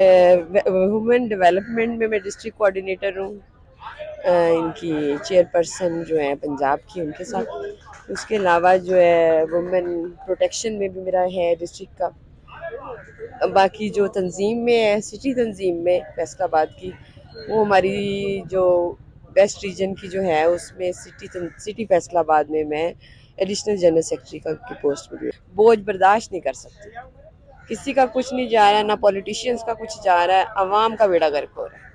Women development میں district coordinator ہوں، ان کی چیئرپرسن جو ہیں پنجاب کی ان کے ساتھ. اس کے علاوہ جو ہے وومن پروٹیکشن میں بھی میرا ہے ڈسٹرکٹ کا. باقی جو تنظیم میں ہے سٹی تنظیم میں فیصل آباد کی، وہ ہماری جو ویسٹ ریجن کی جو ہے اس میں سٹی فیصل آباد میں ایڈیشنل جنرل سیکرٹری کی پوسٹ پہ بوجھ برداشت نہیں کر سکتی. کسی کا کچھ نہیں جا رہا ہے، نہ پولیٹیشینز کا کچھ جا رہا ہے، عوام کا بیڑا غرق ہو رہا ہے.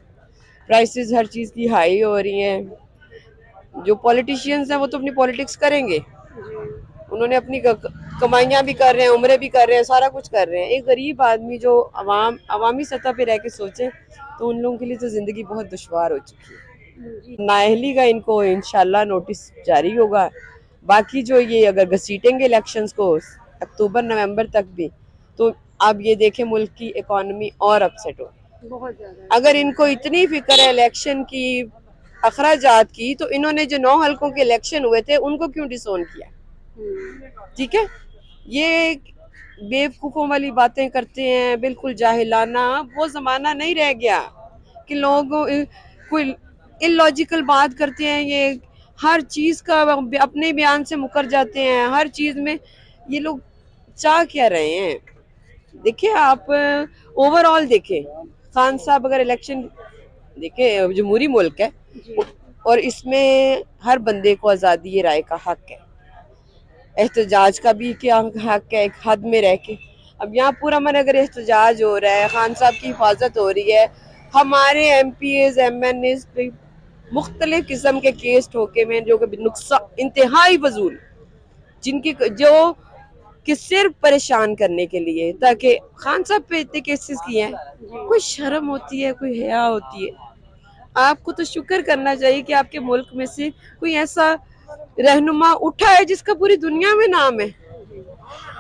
پرائسز ہر چیز کی ہائی ہو رہی ہیں. جو پولیٹیشینز ہیں وہ تو اپنی پولیٹکس کریں گے، انہوں نے اپنی کمائیاں بھی کر رہے ہیں، عمرے بھی کر رہے ہیں، سارا کچھ کر رہے ہیں. ایک غریب آدمی جو عوامی سطح پہ رہ کے سوچے تو ان لوگوں کے لیے تو زندگی بہت دشوار ہو چکی ہے. نااہلی کا ان کو انشاءاللہ نوٹس جاری ہوگا. باقی جو یہ اگر گھسیٹیں گے الیکشنز کو اکتوبر نومبر تک بھی، تو اب یہ دیکھیں ملک کی اکانومی اور اپسیٹ ہو بہت زیادہ. اگر ان کو اتنی فکر ہے الیکشن کی اخراجات کی، تو انہوں نے جو 9 حلقوں کے الیکشن ہوئے تھے ان کو کیوں ڈسون کیا؟ ٹھیک ہے، یہ بیوقوفوں والی باتیں کرتے ہیں، بالکل جاہلانہ. وہ زمانہ نہیں رہ گیا کہ لوگ کوئی اللاجیکل بات کرتے ہیں. یہ ہر چیز کا اپنے بیان سے مکر جاتے ہیں. ہر چیز میں یہ لوگ چاہ کیا رہے ہیں؟ دیکھیں آپ اوور آل دیکھیں، خان صاحب اگر الیکشن دیکھیں، جمہوری ملک ہے اور اس میں ہر بندے کو آزادی رائے کا حق ہے، احتجاج کا بھی کیا حق ہے ایک حد میں رہ کے. اب یہاں پورا من اگر احتجاج ہو رہا ہے، خان صاحب کی حفاظت ہو رہی ہے، ہمارے M P s M N s پہ مختلف قسم کے کیس ٹھوکے میں جو کہ نقصان انتہائی فضول، جن کی جو کہ صرف پریشان کرنے کے لیے، تاکہ خان صاحب پہ اتنے کیسز کیے ہیں. کوئی شرم ہوتی ہے، کوئی حیا ہوتی ہے؟ آپ کو تو شکر کرنا چاہیے کہ آپ کے ملک میں سے کوئی ایسا رہنما اٹھا ہے جس کا پوری دنیا میں نام ہے.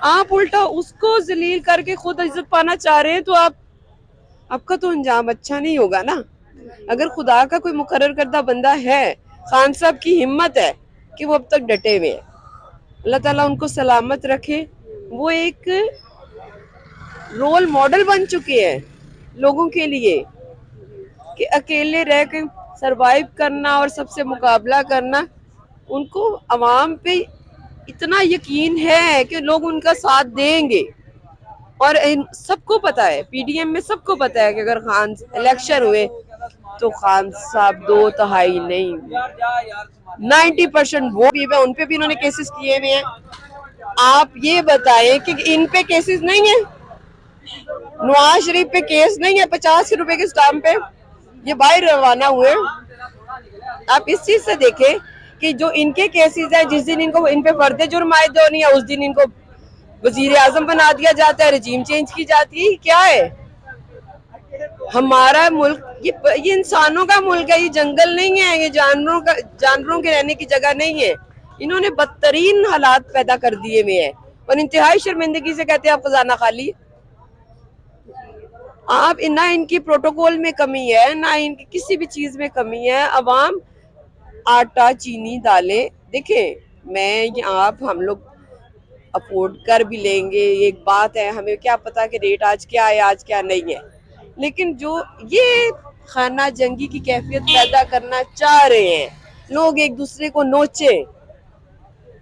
آپ الٹا اس کو ذلیل کر کے خود عزت پانا چاہ رہے ہیں، تو آپ کا تو انجام اچھا نہیں ہوگا نا. اگر خدا کا کوئی مقرر کردہ بندہ ہے، خان صاحب کی ہمت ہے کہ وہ اب تک ڈٹے ہوئے ہیں، اللہ تعالیٰ ان کو سلامت رکھے. وہ ایک رول ماڈل بن چکے ہیں لوگوں کے لیے کہ اکیلے رہ کے سروائیو کرنا اور سب سے مقابلہ کرنا. ان کو عوام پہ اتنا یقین ہے کہ لوگ ان کا ساتھ دیں گے. اور سب کو پتا ہے، پی ڈی ایم میں سب کو پتا ہے کہ اگر خان الیکشن ہوئے تو خان صاحب 2/3 نہیں 90% وہ بھی ان پہ بھی انہوں نے کیسز کیے ہوئے ہیں. آپ یہ بتائیں کہ ان پہ کیسز نہیں ہیں؟ نواز شریف پہ کیس نہیں ہے 50 روپے کے سٹامپ پہ؟ یہ باہر روانہ ہوئے. آپ اس چیز سے دیکھیں کہ جو ان کے کیسز ہیں، جس دن ان پہ فرد جرم عائد ہونی ہے اس دن ان کو وزیر اعظم بنا دیا جاتا ہے، رجیم چینج کی جاتی ہے. کیا ہے ہمارا ملک؟ یہ انسانوں کا ملک ہے، یہ جنگل نہیں ہے، یہ جانوروں کے رہنے کی جگہ نہیں ہے. انہوں نے بدترین حالات پیدا کر دیے ہوئے ہیں اور انتہائی شرمندگی سے کہتے ہیں آپ خزانہ خالی. آپ نہ ان کی پروٹوکول میں کمی ہے، نہ ان کی کسی بھی چیز میں کمی ہے. عوام آٹا چینی دالیں دیکھیں، ہم لوگ افورڈ کر بھی لیں گے، ایک بات ہے، ہمیں کیا پتا کہ ریٹ آج کیا ہے آج کیا نہیں ہے. لیکن جو یہ خانہ جنگی کی کیفیت پیدا کرنا چاہ رہے ہیں، لوگ ایک دوسرے کو نوچے،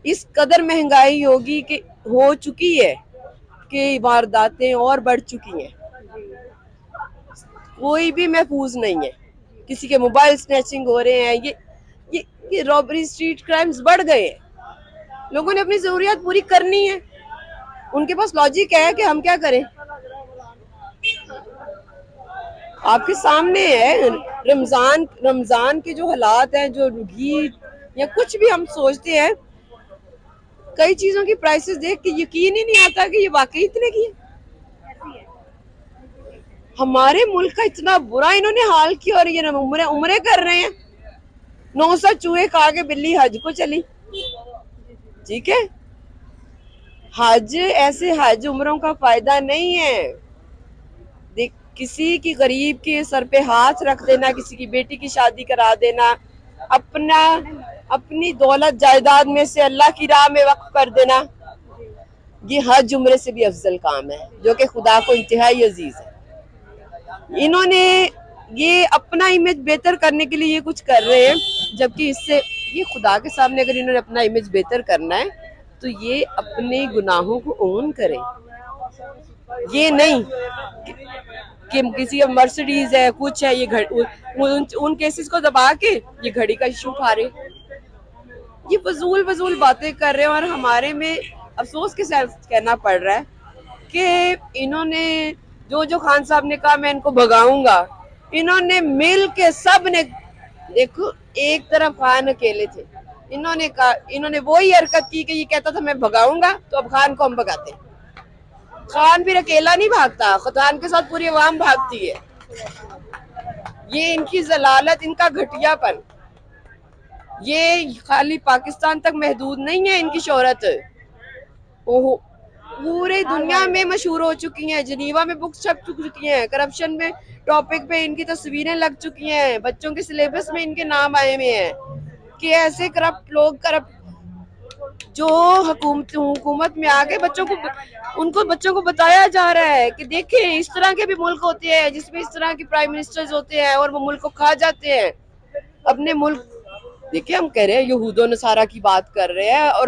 اس قدر مہنگائی ہو چکی ہے کہ وارداتیں اور بڑھ چکی ہیں. کوئی بھی محفوظ نہیں ہے، کسی کے موبائل سنیچنگ ہو رہے ہیں، یہ رابری اسٹریٹ کرائمز بڑھ گئے ہیں. لوگوں نے اپنی ضروریات پوری کرنی ہے، ان کے پاس لاجک ہے کہ ہم کیا کریں. آپ کے سامنے ہے رمضان کے جو حالات ہیں، جو گھی یا کچھ بھی ہم سوچتے ہیں، کئی چیزوں کی پرائسز دیکھ کے یقین ہی نہیں آتا کہ یہ واقعی اتنے کی ہے. ہمارے ملک کا اتنا برا انہوں نے حال کیا، اور یہ عمرے کر رہے ہیں. 900 چوہے کھا کے بلی حج کو چلی. ٹھیک ہے، حج ایسے حج عمروں کا فائدہ نہیں ہے. کسی کی غریب کے سر پہ ہاتھ رکھ دینا، کسی کی بیٹی کی شادی کرا دینا، اپنی دولت جائیداد میں سے اللہ کی راہ میں وقف کر دینا، یہ حج عمرے سے بھی افضل کام ہے، جو کہ خدا کو انتہائی عزیز ہے. انہوں نے یہ اپنا امیج بہتر کرنے کے لیے یہ کچھ کر رہے ہیں، جبکہ اس سے یہ خدا کے سامنے اگر انہوں نے اپنا امیج بہتر کرنا ہے تو یہ اپنے گناہوں کو اون کریں، یہ نہیں کہ کسی کا مرسڈیز ہے کچھ ہے، یہ ان کیسز کو دبا کے یہ گھڑی کا ایشو اٹھا رہے، یہ فضول باتیں کر رہے ہیں۔ اور ہمارے میں افسوس کے ساتھ کہنا پڑ رہا ہے کہ انہوں نے جو خان صاحب نے کہا میں ان کو بھگاؤں گا، انہوں نے مل کے سب نے، دیکھو ایک طرف خان اکیلے تھے، انہوں نے وہی حرکت کی کہ یہ کہتا تھا میں بھگاؤں گا تو اب خان کو ہم بھگاتے ہیں۔ خان پھر اکیلا نہیں بھاگتا، خان کے ساتھ پوری عوام بھاگتی ہے۔ یہ ان کی ضلالت، ان کا گھٹیا پن، یہ خالی پاکستان تک محدود نہیں ہے ان کی شہرت، پورے دنیا میں مشہور ہو چکی ہیں، جنیوا میں بکس چھپ چکی ہیں، کرپشن میں ٹاپک پہ ان کی تصویریں لگ چکی ہیں، بچوں کے سلیبس میں ان کے نام آئے ہوئے ہیں کہ ایسے کرپٹ لوگ، جو حکومت میں آگے بچوں کو بتایا جا رہا ہے کہ دیکھیں اس طرح کے بھی ملک ہوتے ہیں جس میں اس طرح کے پرائم منسٹرز ہوتے ہیں اور وہ ملک کو کھا جاتے ہیں اپنے ملک۔ دیکھیں ہم کہہ رہے ہیں یہود و نصارہ کی بات کر رہے ہیں اور